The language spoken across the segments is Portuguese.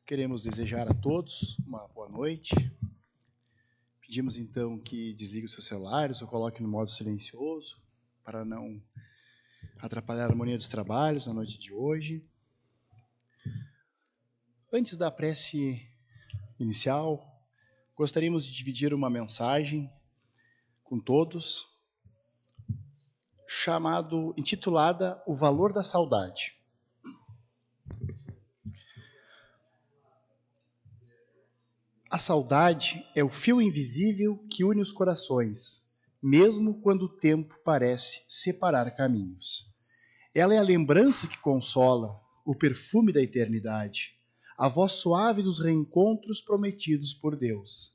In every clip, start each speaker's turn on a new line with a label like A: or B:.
A: Queremos desejar a todos uma boa noite. Pedimos então que desligue os seus celulares ou coloque no modo silencioso para não atrapalhar a harmonia dos trabalhos na noite de hoje. Antes da prece inicial, gostaríamos de dividir uma mensagem com todos, intitulada O Valor da Saudade. A saudade é o fio invisível que une os corações, mesmo quando o tempo parece separar caminhos. Ela é a lembrança que consola, o perfume da eternidade, a voz suave dos reencontros prometidos por Deus.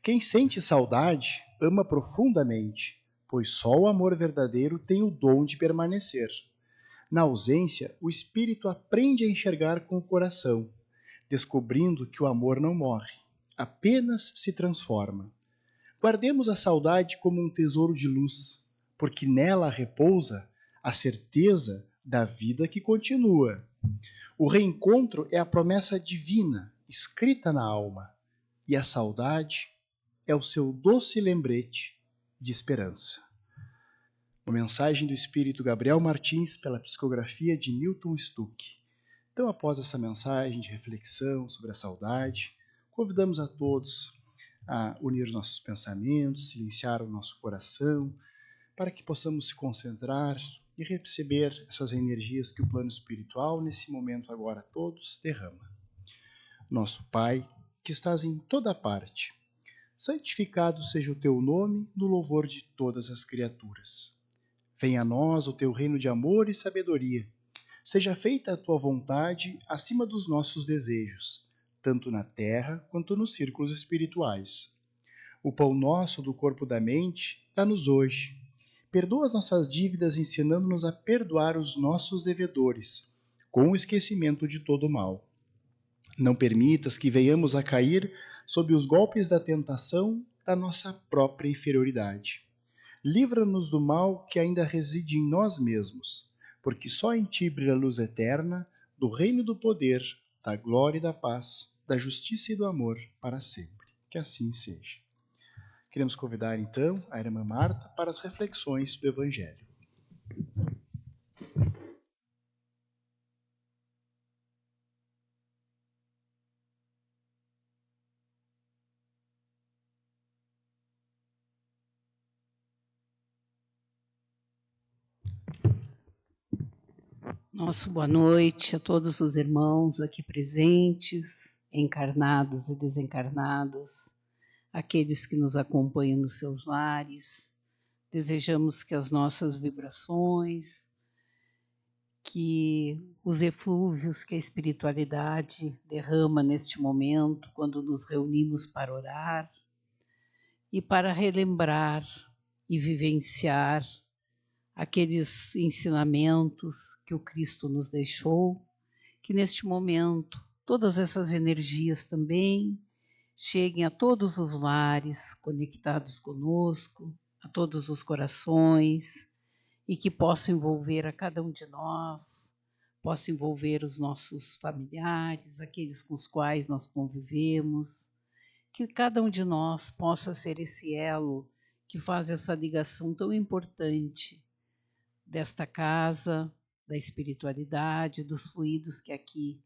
A: Quem sente saudade ama profundamente, pois só o amor verdadeiro tem o dom de permanecer. Na ausência, o espírito aprende a enxergar com o coração, descobrindo que o amor não morre, apenas se transforma. Guardemos a saudade como um tesouro de luz, porque nela repousa a certeza da vida que continua. O reencontro é a promessa divina, escrita na alma, e a saudade é o seu doce lembrete de esperança. Uma mensagem do Espírito Gabriel Martins pela psicografia de Newton Stuck. Então, após essa mensagem de reflexão sobre a saudade, convidamos a todos a unir nossos pensamentos, silenciar o nosso coração, para que possamos se concentrar e receber essas energias que o plano espiritual, nesse momento agora, todos derrama. Nosso Pai, que estás em toda parte, santificado seja o teu nome no louvor de todas as criaturas. Venha a nós o teu reino de amor e sabedoria. Seja feita a tua vontade acima dos nossos desejos, tanto na terra quanto nos círculos espirituais. O pão nosso do corpo e da mente dá-nos hoje. Perdoa as nossas dívidas, ensinando-nos a perdoar os nossos devedores, com o esquecimento de todo o mal. Não permitas que venhamos a cair sob os golpes da tentação da nossa própria inferioridade. Livra-nos do mal que ainda reside em nós mesmos, porque só em ti brilha a luz eterna do reino do poder, da glória e da paz, da justiça e do amor para sempre. Que assim seja. Queremos convidar então a irmã Marta para as reflexões do Evangelho.
B: Nossa boa noite a todos os irmãos aqui presentes, encarnados e desencarnados, aqueles que nos acompanham nos seus lares. Desejamos que as nossas vibrações, que os eflúvios que a espiritualidade derrama neste momento, quando nos reunimos para orar e para relembrar e vivenciar aqueles ensinamentos que o Cristo nos deixou, que neste momento todas essas energias também cheguem a todos os lares conectados conosco, a todos os corações, e que possam envolver a cada um de nós, possam envolver os nossos familiares, aqueles com os quais nós convivemos, que cada um de nós possa ser esse elo que faz essa ligação tão importante desta casa, da espiritualidade, dos fluidos que aqui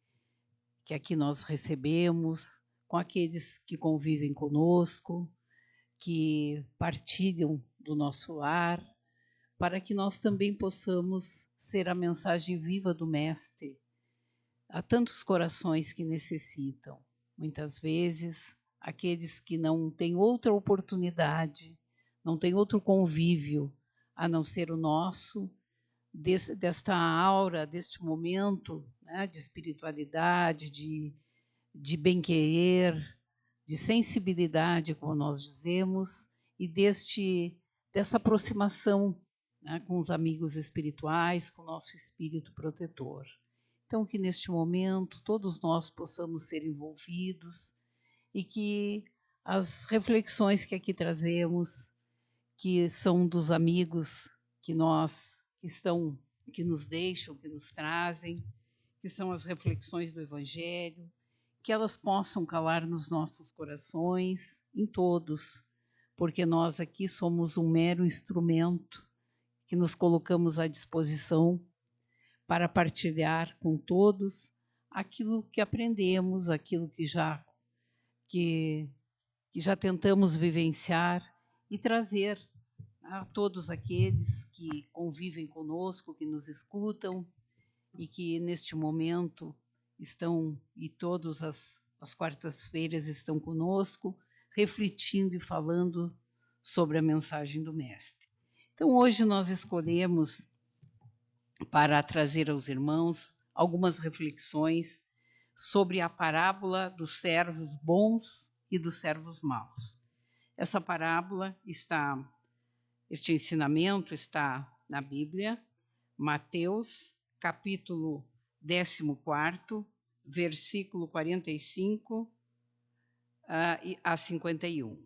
B: nós recebemos, com aqueles que convivem conosco, que partilham do nosso lar, para que nós também possamos ser a mensagem viva do Mestre. Há tantos corações que necessitam. Muitas vezes, aqueles que não têm outra oportunidade, não têm outro convívio, a não ser o nosso, desta aura, deste momento, né, de espiritualidade, de bem-querer, de sensibilidade, como nós dizemos, e dessa aproximação, né, com os amigos espirituais, com o nosso espírito protetor. Então, que neste momento todos nós possamos ser envolvidos e que as reflexões que aqui trazemos, que são dos amigos que nos deixam, que nos trazem, que são as reflexões do Evangelho, que elas possam calar nos nossos corações, em todos, porque nós aqui somos um mero instrumento que nos colocamos à disposição para partilhar com todos aquilo que aprendemos, aquilo que já tentamos vivenciar e trazer a todos aqueles que convivem conosco, que nos escutam e que neste momento estão, e todas as quartas-feiras estão conosco, refletindo e falando sobre a mensagem do Mestre. Então hoje nós escolhemos para trazer aos irmãos algumas reflexões sobre a parábola dos servos bons e dos servos maus. Essa parábola este ensinamento está na Bíblia, Mateus, capítulo 14, versículo 45 a 51.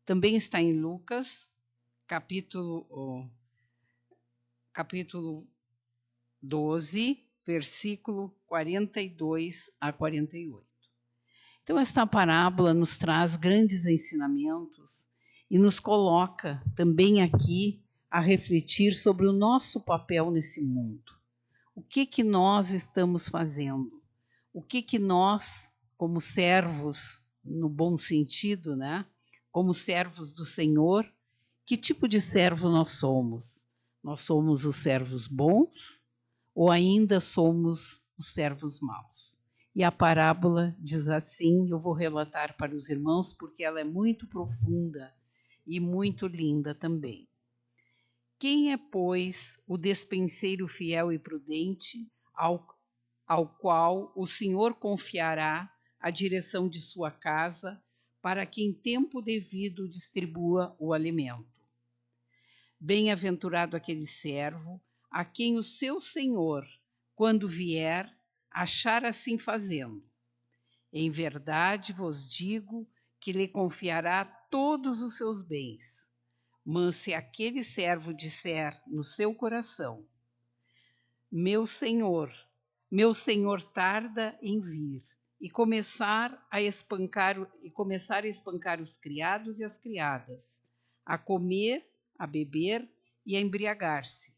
B: Também está em Lucas, capítulo 12, versículo 42 a 48. Então, esta parábola nos traz grandes ensinamentos e nos coloca também aqui a refletir sobre o nosso papel nesse mundo. O que nós estamos fazendo? O que nós, como servos, no bom sentido, né? Como servos do Senhor, que tipo de servo nós somos? Nós somos os servos bons ou ainda somos os servos maus? E a parábola diz assim, eu vou relatar para os irmãos porque ela é muito profunda e muito linda também. Quem é, pois, o despenseiro fiel e prudente, ao qual o Senhor confiará a direção de sua casa, para que em tempo devido distribua o alimento? Bem-aventurado aquele servo, a quem o seu Senhor, quando vier, achar assim fazendo. Em verdade vos digo que lhe confiará todos os seus bens. Mas se aquele servo disser no seu coração: meu senhor tarda em vir, e começar a espancar os criados e as criadas, a comer, a beber e a embriagar-se,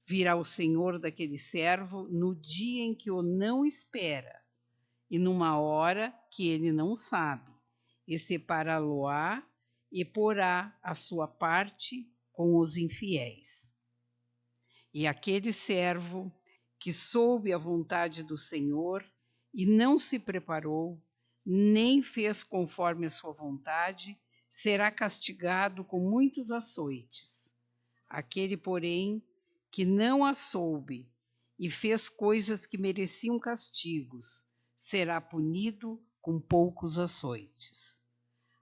B: virá o senhor daquele servo no dia em que o não espera, e numa hora que ele não sabe, e separá-lo-á e porá a sua parte com os infiéis. E aquele servo que soube a vontade do Senhor e não se preparou, nem fez conforme a sua vontade, será castigado com muitos açoites. Aquele, porém, que não a soube e fez coisas que mereciam castigos, será punido com poucos açoites.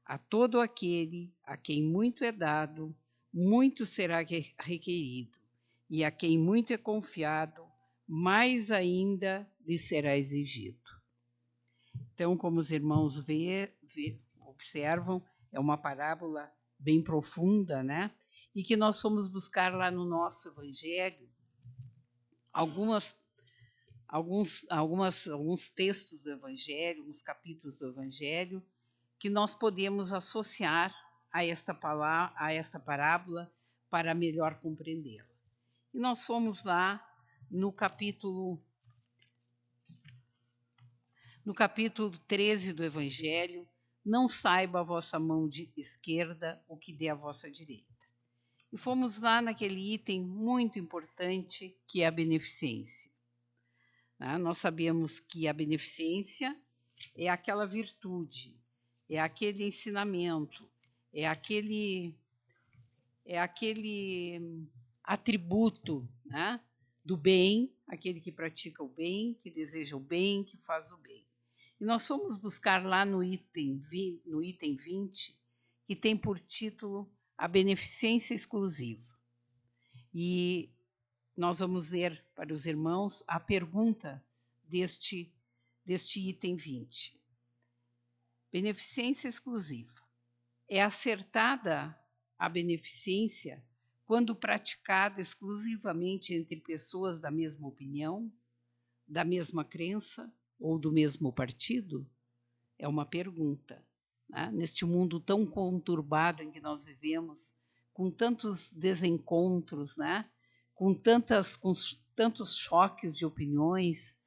B: A todo aquele a quem muito é dado, muito será requerido, e a quem muito é confiado, mais ainda lhe será exigido. Então, como os irmãos observam, é uma parábola bem profunda, né? E que nós fomos buscar lá no nosso Evangelho alguns textos do Evangelho, alguns capítulos do Evangelho, que nós podemos associar a esta parábola para melhor compreendê-la. E nós fomos lá no capítulo 13 do Evangelho, não saiba a vossa mão esquerda o que dê a vossa direita. E fomos lá naquele item muito importante que é a beneficência. Nós sabemos que a beneficência é aquela virtude, é aquele ensinamento, é aquele atributo, né, do bem, aquele que pratica o bem, que deseja o bem, que faz o bem. E nós fomos buscar lá no item 20, que tem por título a beneficência exclusiva. E nós vamos ler para os irmãos a pergunta deste item 20. Beneficência exclusiva. É acertada a beneficência quando praticada exclusivamente entre pessoas da mesma opinião, da mesma crença ou do mesmo partido? É uma pergunta, né? Neste mundo tão conturbado em que nós vivemos, com tantos desencontros, né? com tantos choques de opiniões,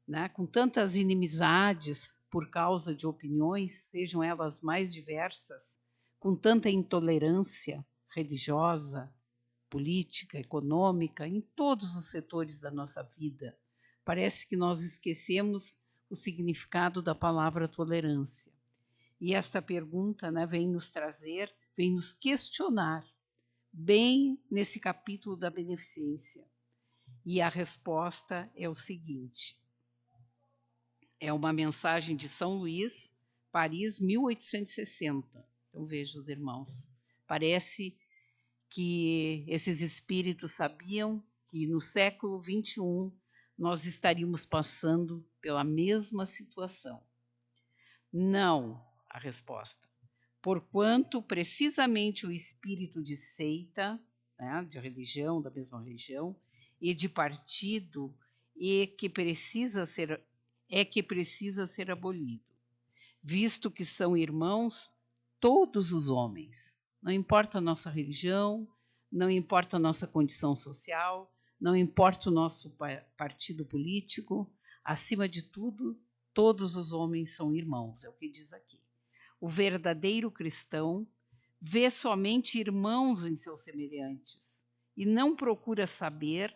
B: né? Com tantas inimizades por causa de opiniões, sejam elas mais diversas, com tanta intolerância religiosa, política, econômica, em todos os setores da nossa vida. Parece que nós esquecemos o significado da palavra tolerância. E esta pergunta, né, vem nos trazer, vem nos questionar, bem nesse capítulo da beneficência. E a resposta é o seguinte: é uma mensagem de São Luís, Paris, 1860. Então vejam os irmãos, parece que esses espíritos sabiam que no século XXI nós estaríamos passando pela mesma situação. Não, a resposta. Porquanto precisamente o espírito de seita, né, de religião, da mesma religião, e de partido, é que precisa ser abolido, visto que são irmãos todos os homens. Não importa a nossa religião, não importa a nossa condição social, não importa o nosso partido político, acima de tudo, todos os homens são irmãos, é o que diz aqui. O verdadeiro cristão vê somente irmãos em seus semelhantes e não procura saber,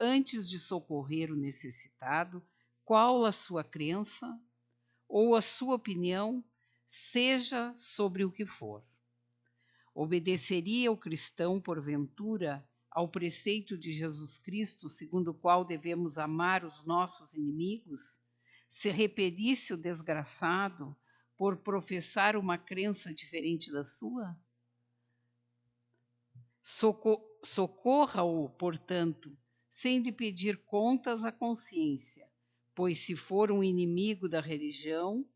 B: antes de socorrer o necessitado, qual a sua crença ou a sua opinião, seja sobre o que for. Obedeceria o cristão, porventura, ao preceito de Jesus Cristo, segundo o qual devemos amar os nossos inimigos, se repelisse o desgraçado por professar uma crença diferente da sua? Socorra-o, portanto, sem lhe pedir contas à consciência, pois se for um inimigo da religião,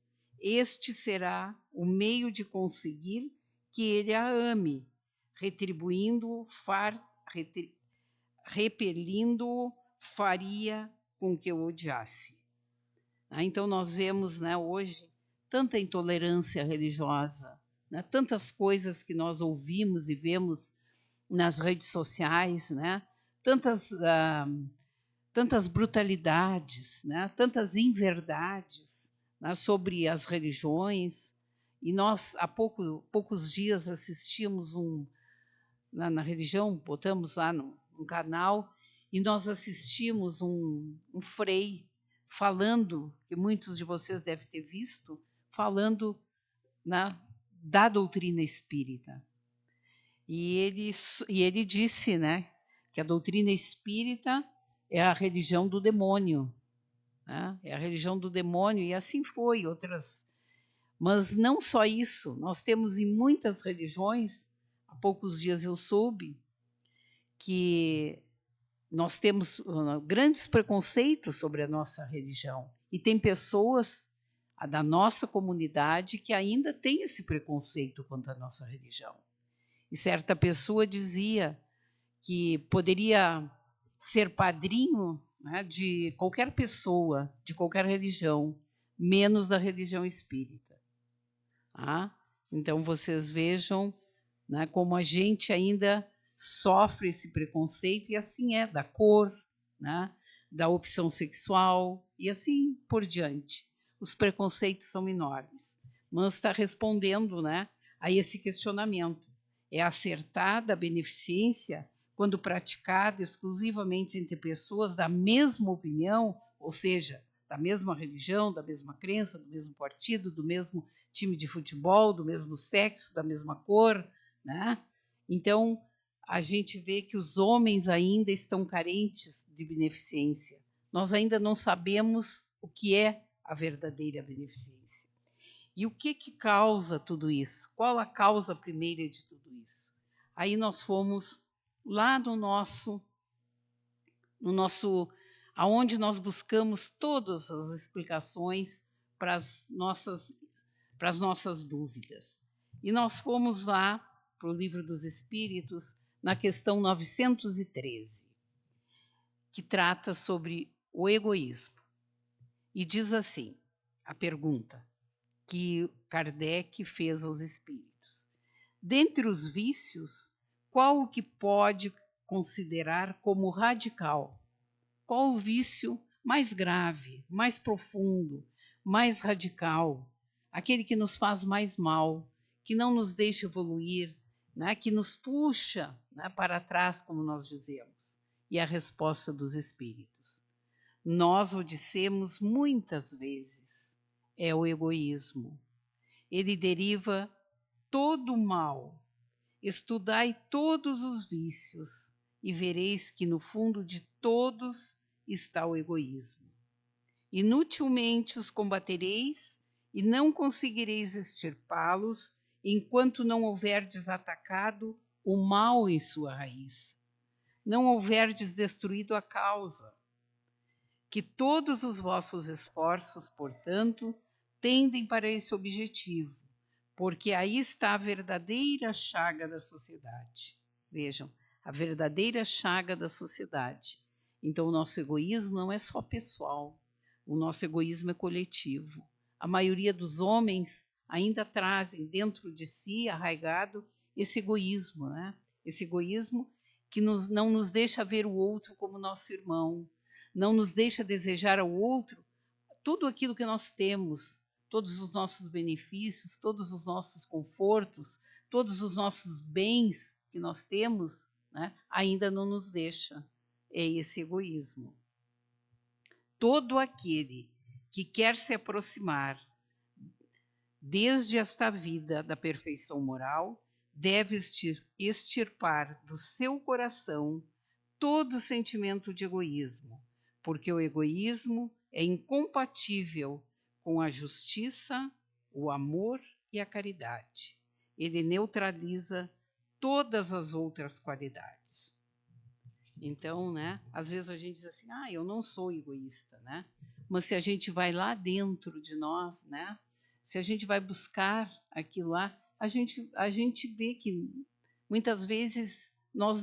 B: este será o meio de conseguir que ele a ame, repelindo-o, faria com que o odiasse. Então nós vemos, né, hoje tanta intolerância religiosa, né, tantas coisas que nós ouvimos e vemos nas redes sociais, né, tantas brutalidades, né, tantas inverdades, né, sobre as religiões. E nós, há poucos dias, assistimos na religião, botamos lá no canal, e nós assistimos um frei falando, que muitos de vocês devem ter visto, falando da doutrina espírita. E ele disse, né, que a doutrina espírita é a religião do demônio, né? É a religião do demônio, e assim foi, outras. Mas não só isso, nós temos em muitas religiões, há poucos dias eu soube, que nós temos grandes preconceitos sobre a nossa religião. E tem pessoas da nossa comunidade que ainda têm esse preconceito contra a nossa religião. E certa pessoa dizia que poderia ser padrinho, né, de qualquer pessoa, de qualquer religião, menos da religião espírita. Então vocês vejam, né, como a gente ainda sofre esse preconceito, e assim é, da cor, né, da opção sexual, e assim por diante. Os preconceitos são enormes. Mas está respondendo, né, a esse questionamento. É acertada a beneficência quando praticada exclusivamente entre pessoas da mesma opinião, ou seja, da mesma religião, da mesma crença, do mesmo partido, do mesmo time de futebol, do mesmo sexo, da mesma cor, né? Então, a gente vê que os homens ainda estão carentes de beneficência. Nós ainda não sabemos o que é a verdadeira beneficência. E o que causa tudo isso? Qual a causa primeira de tudo isso? Aí nós fomos lá no nosso aonde nós buscamos todas as explicações para as nossas dúvidas. E nós fomos lá para o Livro dos Espíritos, na questão 913, que trata sobre o egoísmo. E diz assim, a pergunta: que Kardec fez aos espíritos. Dentre os vícios, qual o que pode considerar como radical? Qual o vício mais grave, mais profundo, mais radical? Aquele que nos faz mais mal, que não nos deixa evoluir, né? Que nos puxa, né, para trás, como nós dizemos. E a resposta dos espíritos: nós o dissemos muitas vezes, é o egoísmo. Ele deriva todo o mal. Estudai todos os vícios e vereis que no fundo de todos está o egoísmo. Inutilmente os combatereis e não conseguireis extirpá-los enquanto não houverdes atacado o mal em sua raiz, não houverdes destruído a causa. Que todos os vossos esforços, portanto, tendem para esse objetivo, porque aí está a verdadeira chaga da sociedade. Vejam, a verdadeira chaga da sociedade. Então, o nosso egoísmo não é só pessoal, o nosso egoísmo é coletivo. A maioria dos homens ainda trazem dentro de si, arraigado, esse egoísmo, né? Esse egoísmo que não nos deixa ver o outro como nosso irmão, não nos deixa desejar ao outro tudo aquilo que nós temos, todos os nossos benefícios, todos os nossos confortos, todos os nossos bens que nós temos, né, ainda não nos deixa. É esse egoísmo. Todo aquele que quer se aproximar desde esta vida da perfeição moral deve extirpar do seu coração todo sentimento de egoísmo, porque o egoísmo é incompatível com a justiça, o amor e a caridade. Ele neutraliza todas as outras qualidades. Então, né, às vezes a gente diz assim, eu não sou egoísta, né? Mas se a gente vai lá dentro de nós, né, se a gente vai buscar aquilo lá, a gente vê que muitas vezes nós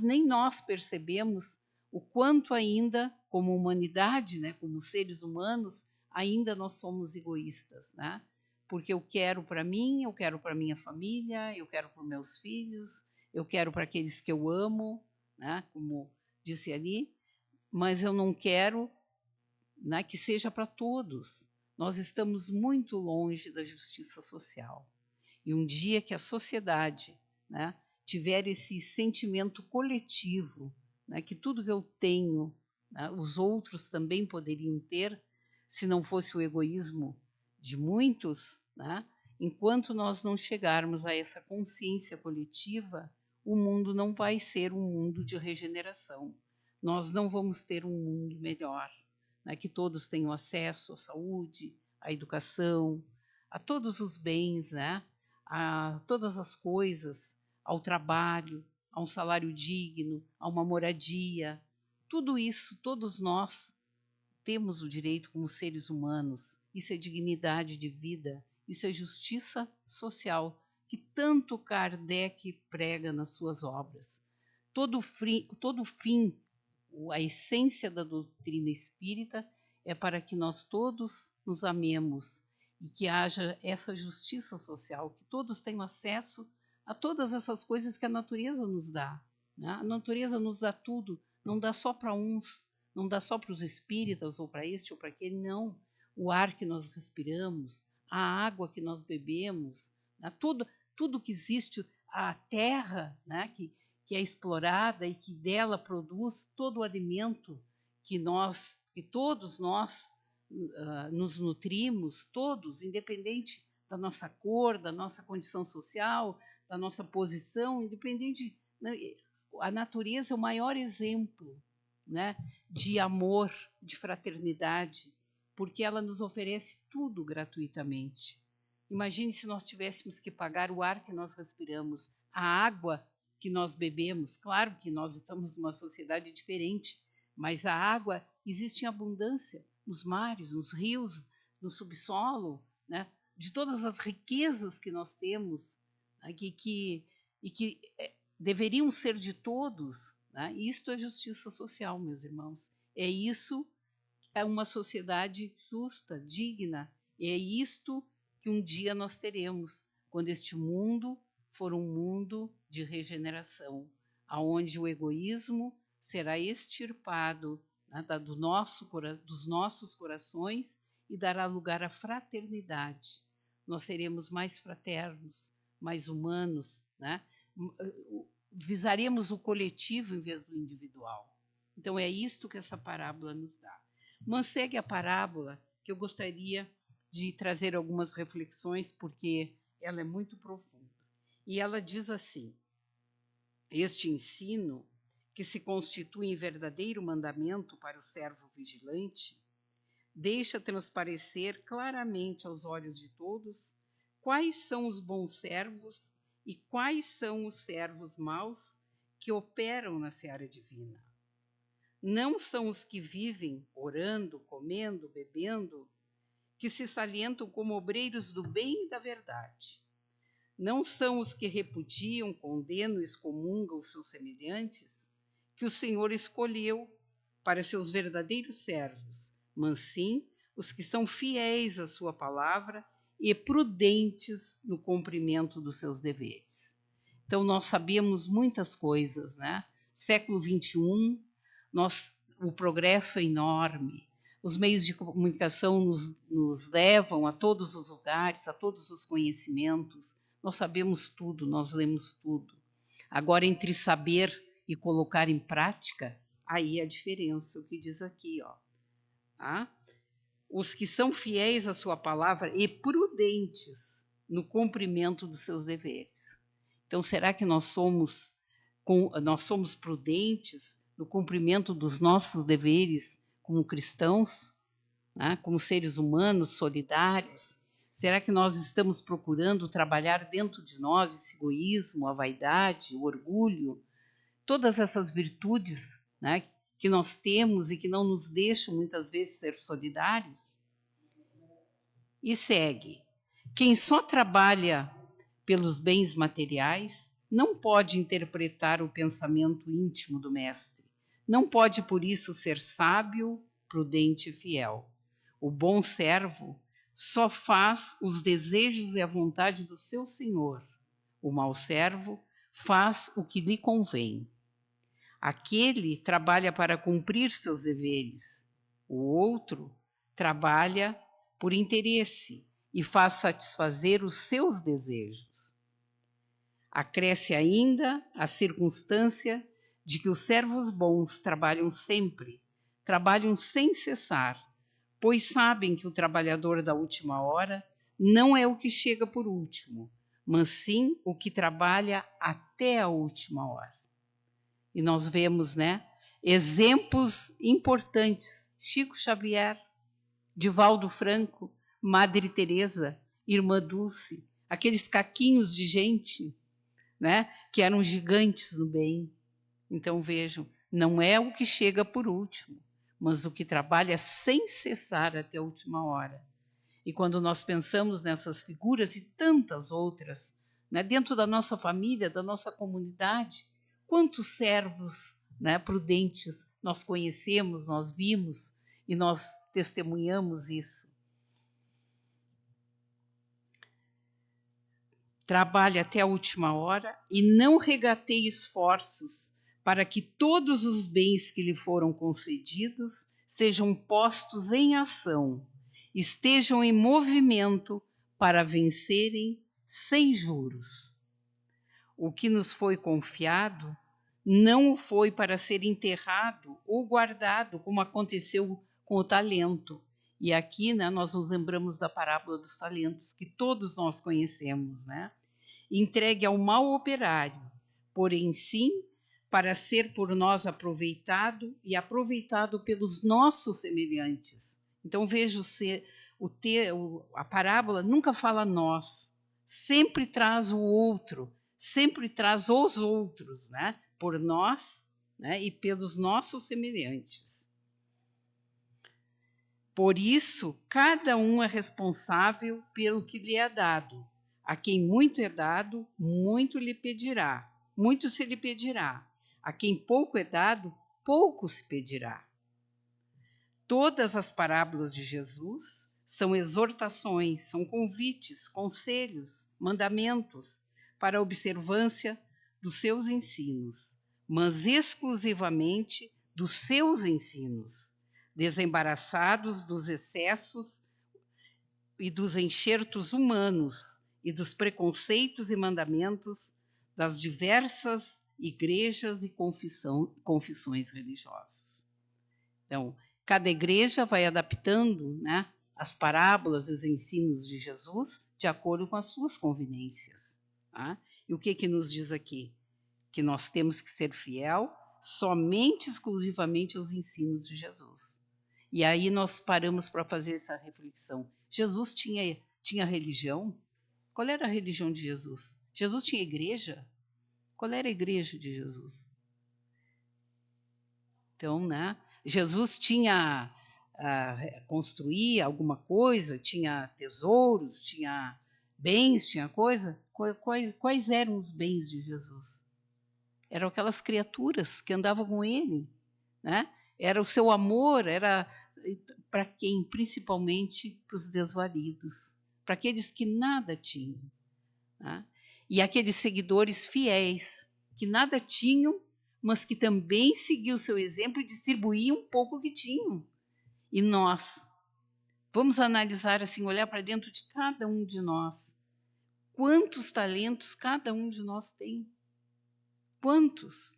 B: percebemos o quanto ainda, como humanidade, né, como seres humanos, ainda nós somos egoístas, né? Porque eu quero para mim, eu quero para minha família, eu quero para os meus filhos, eu quero para aqueles que eu amo, né, como disse ali, mas eu não quero, né, que seja para todos. Nós estamos muito longe da justiça social. E um dia que a sociedade, né, tiver esse sentimento coletivo, né, que tudo que eu tenho, né, os outros também poderiam ter, se não fosse o egoísmo de muitos, né, enquanto nós não chegarmos a essa consciência coletiva, o mundo não vai ser um mundo de regeneração. Nós não vamos ter um mundo melhor, né, que todos tenham acesso à saúde, à educação, a todos os bens, né, a todas as coisas, ao trabalho, a um salário digno, a uma moradia. Tudo isso, todos nós temos o direito como seres humanos. Isso é dignidade de vida, isso é justiça social, que tanto Kardec prega nas suas obras. Todo fim, a essência da doutrina espírita é para que nós todos nos amemos e que haja essa justiça social, que todos tenham acesso a todas essas coisas que a natureza nos dá, né? A natureza nos dá tudo, não dá só para uns, não dá só para os espíritas ou para este ou para aquele, não. O ar que nós respiramos, a água que nós bebemos, né? Tudo que existe, a terra, né, que é explorada e que dela produz todo o alimento que todos nós nos nutrimos, todos, independente da nossa cor, da nossa condição social, da nossa posição, independente. Né, a natureza é o maior exemplo, né, de amor, de fraternidade, porque ela nos oferece tudo gratuitamente. Imagine se nós tivéssemos que pagar o ar que nós respiramos, a água que nós bebemos. Claro que nós estamos numa sociedade diferente, mas a água existe em abundância nos mares, nos rios, no subsolo, né? De todas as riquezas que nós temos, né? que deveriam ser de todos, né? Isto é justiça social, meus irmãos. É uma sociedade justa, digna. É isto que um dia nós teremos, quando este mundo for um mundo de regeneração, aonde o egoísmo será extirpado, né, dos nossos corações e dará lugar à fraternidade. Nós seremos mais fraternos, mais humanos, né? Visaremos o coletivo em vez do individual. Então é isto que essa parábola nos dá. Mas segue a parábola, que eu gostaria de trazer algumas reflexões, porque ela é muito profunda. E ela diz assim: este ensino, que se constitui em verdadeiro mandamento para o servo vigilante, deixa transparecer claramente aos olhos de todos quais são os bons servos e quais são os servos maus que operam na seara divina. Não são os que vivem orando, comendo, bebendo, que se salientam como obreiros do bem e da verdade. Não são os que repudiam, condenam e excomungam os seus semelhantes, que o Senhor escolheu para seus verdadeiros servos, mas sim os que são fiéis à sua palavra e prudentes no cumprimento dos seus deveres. Então, nós sabemos muitas coisas, né? Século XXI, o progresso é enorme, os meios de comunicação nos levam a todos os lugares, a todos os conhecimentos, nós sabemos tudo, nós lemos tudo. Agora, entre saber e colocar em prática, aí a diferença, o que diz aqui, ó. Ah? Os que são fiéis à sua palavra e prudentes no cumprimento dos seus deveres. Então, será que nós somos prudentes no cumprimento dos nossos deveres como cristãos, né? Como seres humanos solidários? Será que nós estamos procurando trabalhar dentro de nós esse egoísmo, a vaidade, o orgulho, todas essas virtudes, né, que nós temos e que não nos deixam muitas vezes ser solidários? E segue: quem só trabalha pelos bens materiais não pode interpretar o pensamento íntimo do mestre, não pode por isso ser sábio, prudente e fiel. O bom servo só faz os desejos e a vontade do seu senhor. O mau servo faz o que lhe convém. Aquele trabalha para cumprir seus deveres. O outro trabalha por interesse e faz satisfazer os seus desejos. Acresce ainda a circunstância de que os servos bons trabalham sempre, trabalham sem cessar, pois sabem que o trabalhador da última hora não é o que chega por último, mas sim o que trabalha até a última hora. E nós vemos, né, exemplos importantes: Chico Xavier, Divaldo Franco, Madre Teresa, Irmã Dulce, aqueles caquinhos de gente, né, que eram gigantes no bem. Então vejam, não é o que chega por último, mas o que trabalha sem cessar até a última hora. E quando nós pensamos nessas figuras e tantas outras, né, dentro da nossa família, da nossa comunidade, quantos servos, né, prudentes nós conhecemos, nós vimos e nós testemunhamos isso. Trabalhe até a última hora e não regateie esforços para que todos os bens que lhe foram concedidos sejam postos em ação, estejam em movimento para vencerem sem juros. O que nos foi confiado não foi para ser enterrado ou guardado, como aconteceu com o talento. E aqui, né, nós nos lembramos da parábola dos talentos, que todos nós conhecemos, né? Entregue ao mau operário, porém sim para ser por nós aproveitado e aproveitado pelos nossos semelhantes. Então veja, a parábola nunca fala nós, sempre traz o outro, sempre traz os outros, né? Por nós, né, e pelos nossos semelhantes. Por isso, cada um é responsável pelo que lhe é dado. A quem muito é dado, muito lhe pedirá, muito se lhe pedirá. A quem pouco é dado, pouco se pedirá. Todas as parábolas de Jesus São exortações, são convites, conselhos, mandamentos para a observância dos seus ensinos, mas exclusivamente dos seus ensinos, desembaraçados dos excessos e dos enxertos humanos e dos preconceitos e mandamentos das diversas igrejas e confissões religiosas. Então, cada igreja vai adaptando, né, as parábolas e os ensinos de Jesus de acordo com as suas conveniências. Tá? E o que nos diz aqui? Que nós temos que ser fiel somente, exclusivamente aos ensinos de Jesus. E aí nós paramos para fazer essa reflexão. Jesus tinha religião? Qual era a religião de Jesus? Jesus tinha igreja? Qual era a igreja de Jesus? Então, né? Jesus tinha construía alguma coisa, tinha tesouros, tinha bens, tinha coisa. Quais eram os bens de Jesus? Eram aquelas criaturas que andavam com ele, né? Era o seu amor, era para quem? Principalmente para os desvalidos, para aqueles que nada tinham, né? E aqueles seguidores fiéis que nada tinham, mas que também seguiam o seu exemplo e distribuíam um pouco que tinham. E nós, vamos analisar assim, olhar para dentro de cada um de nós. Quantos talentos cada um de nós tem? Quantos?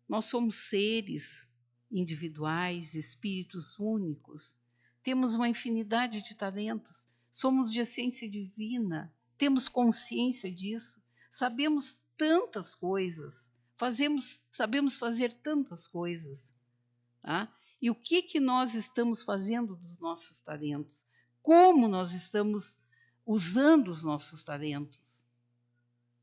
B: Nós somos seres individuais, espíritos únicos. Temos uma infinidade de talentos. Somos de essência divina. Temos consciência disso. Sabemos tantas coisas. Sabemos fazer tantas coisas. Tá? E o que nós estamos fazendo dos nossos talentos? Como nós estamos usando os nossos talentos?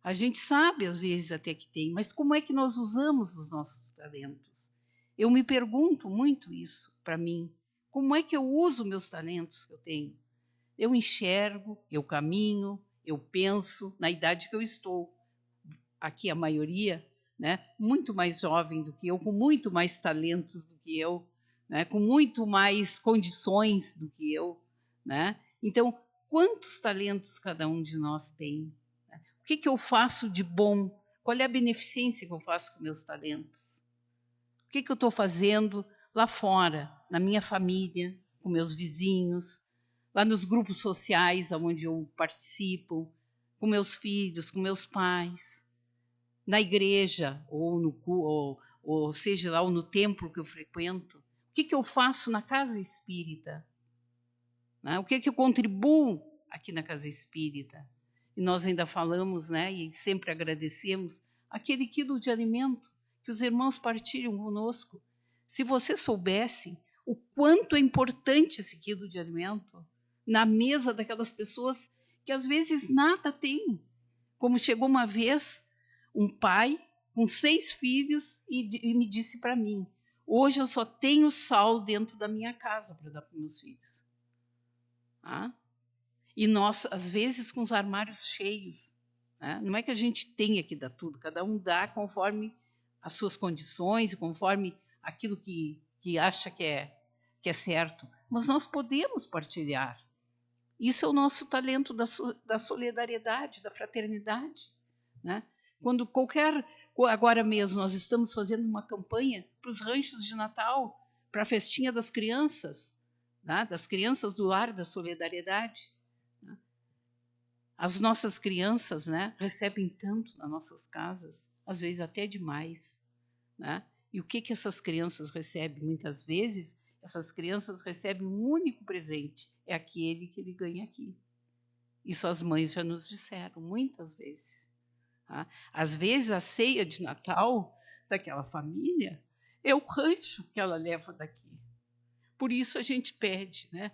B: A gente sabe, às vezes, até que tem, mas como é que nós usamos os nossos talentos? Eu me pergunto muito isso para mim. Como é que eu uso meus talentos que eu tenho? Eu enxergo, eu caminho, eu penso na idade que eu estou. Aqui a maioria, né, muito mais jovem do que eu, com muito mais talentos do que eu, né, com muito mais condições do que eu, né? Então, quantos talentos cada um de nós tem? O que eu faço de bom? Qual é a beneficência que eu faço com meus talentos? O que eu estou fazendo lá fora, na minha família, com meus vizinhos, lá nos grupos sociais onde eu participo, com meus filhos, com meus pais, na igreja, ou seja lá, ou no templo que eu frequento? O que eu faço na casa espírita? Né? O que eu contribuo aqui na casa espírita? E nós ainda falamos, né, e sempre agradecemos aquele quilo de alimento que os irmãos partilham conosco. Se você soubesse o quanto é importante esse quilo de alimento na mesa daquelas pessoas que às vezes nada têm. Como chegou uma vez um pai com 6 filhos e me disse para mim: hoje eu só tenho sal dentro da minha casa para dar para meus filhos. Ah? E nós, às vezes, com os armários cheios. Né? Não é que a gente tenha que dar tudo, cada um dá conforme as suas condições e conforme aquilo que acha que é certo. Mas nós podemos partilhar. Isso é o nosso talento da solidariedade, da fraternidade. Né? Quando agora mesmo, nós estamos fazendo uma campanha para os ranchos de Natal, para a festinha das crianças, né? Das crianças do lar da solidariedade. As nossas crianças, né, recebem tanto nas nossas casas, às vezes até demais. Né? E o que essas crianças recebem? Muitas vezes, essas crianças recebem um único presente, é aquele que ele ganha aqui. Isso as mães já nos disseram, muitas vezes. Tá? Às vezes, a ceia de Natal daquela família é o rancho que ela leva daqui. Por isso a gente pede, né?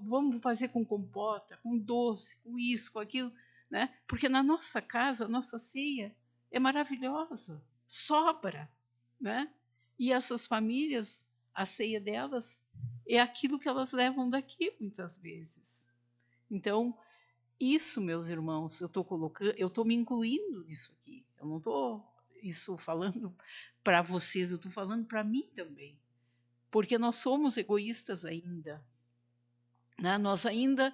B: Vamos fazer com compota, com doce, com isso, com aquilo, né? Porque na nossa casa, a nossa ceia é maravilhosa, sobra, né? E essas famílias, a ceia delas é aquilo que elas levam daqui muitas vezes. Então, isso, meus irmãos, eu estou me incluindo nisso aqui. Eu não estou isso falando para vocês, eu estou falando para mim também. Porque nós somos egoístas ainda. né? Nós ainda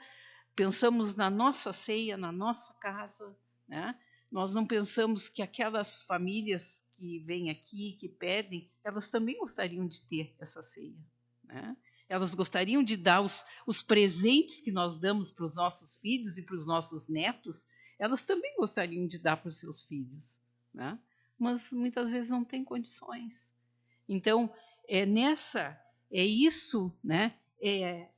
B: pensamos na nossa ceia, na nossa casa, né? Nós não pensamos que aquelas famílias que vêm aqui, que pedem, elas também gostariam de ter essa ceia, né? Elas gostariam de dar os presentes que nós damos para os nossos filhos e para os nossos netos, elas também gostariam de dar para os seus filhos, né? Mas muitas vezes não tem condições. Então, é isso, né? É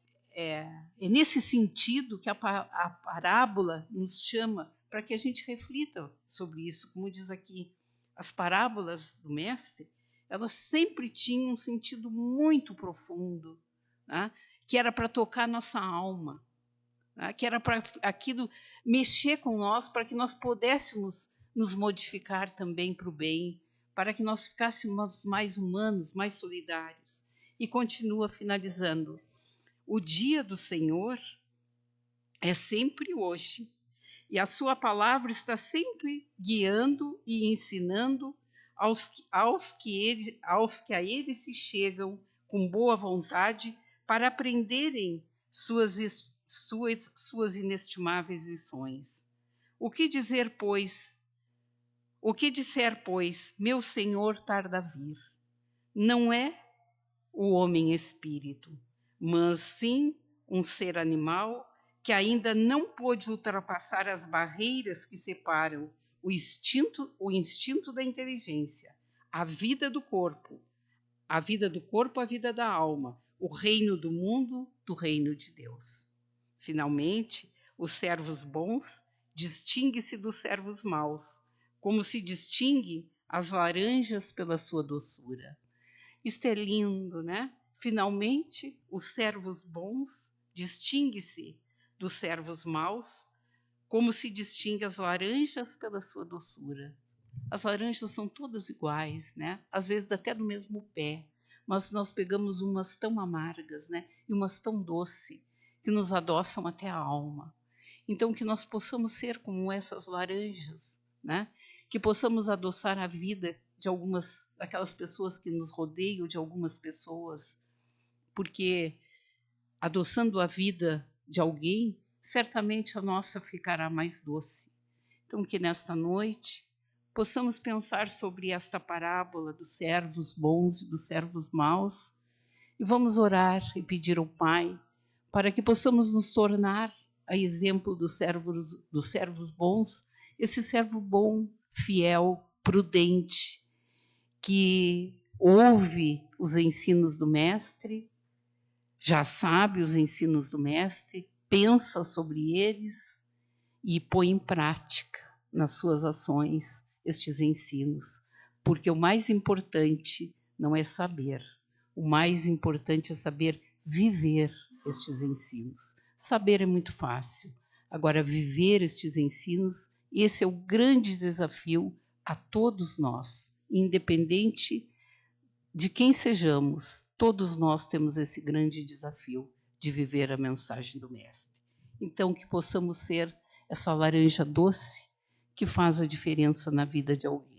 B: nesse sentido que a parábola nos chama para que a gente reflita sobre isso. Como diz aqui, as parábolas do Mestre, elas sempre tinham um sentido muito profundo, né? Que era para tocar nossa alma, né? Que era para aquilo mexer com nós, para que nós pudéssemos nos modificar também para o bem, para que nós ficássemos mais humanos, mais solidários. E continua finalizando. O dia do Senhor é sempre hoje, e a sua palavra está sempre guiando e ensinando aos que a ele se chegam com boa vontade para aprenderem suas inestimáveis lições. O que disser, pois, meu Senhor tarda a vir? Não é o homem espírito, mas sim um ser animal que ainda não pôde ultrapassar as barreiras que separam o instinto da inteligência, a vida do corpo, a vida da alma, o reino do mundo do reino de Deus. Finalmente, os servos bons distinguem-se dos servos maus, como se distingue as laranjas pela sua doçura. Isto é lindo, né? Finalmente, os servos bons distinguem-se dos servos maus, como se distingue as laranjas pela sua doçura. As laranjas são todas iguais, né? Às vezes até do mesmo pé, mas nós pegamos umas tão amargas, né? E umas tão doces, que nos adoçam até a alma. Então, que nós possamos ser como essas laranjas, né? Que possamos adoçar a vida de algumas daquelas pessoas que nos rodeiam, de algumas pessoas, porque adoçando a vida de alguém, certamente a nossa ficará mais doce. Então, que nesta noite possamos pensar sobre esta parábola dos servos bons e dos servos maus, e vamos orar e pedir ao Pai para que possamos nos tornar a exemplo dos servos bons, esse servo bom, fiel, prudente, que ouve os ensinos do Mestre, já sabe os ensinos do Mestre, pensa sobre eles e põe em prática nas suas ações estes ensinos. Porque o mais importante não é saber, o mais importante é saber viver estes ensinos. Saber é muito fácil, agora viver estes ensinos, esse é o grande desafio a todos nós, independente de quem sejamos, todos nós temos esse grande desafio de viver a mensagem do Mestre. Então, que possamos ser essa laranja doce que faz a diferença na vida de alguém.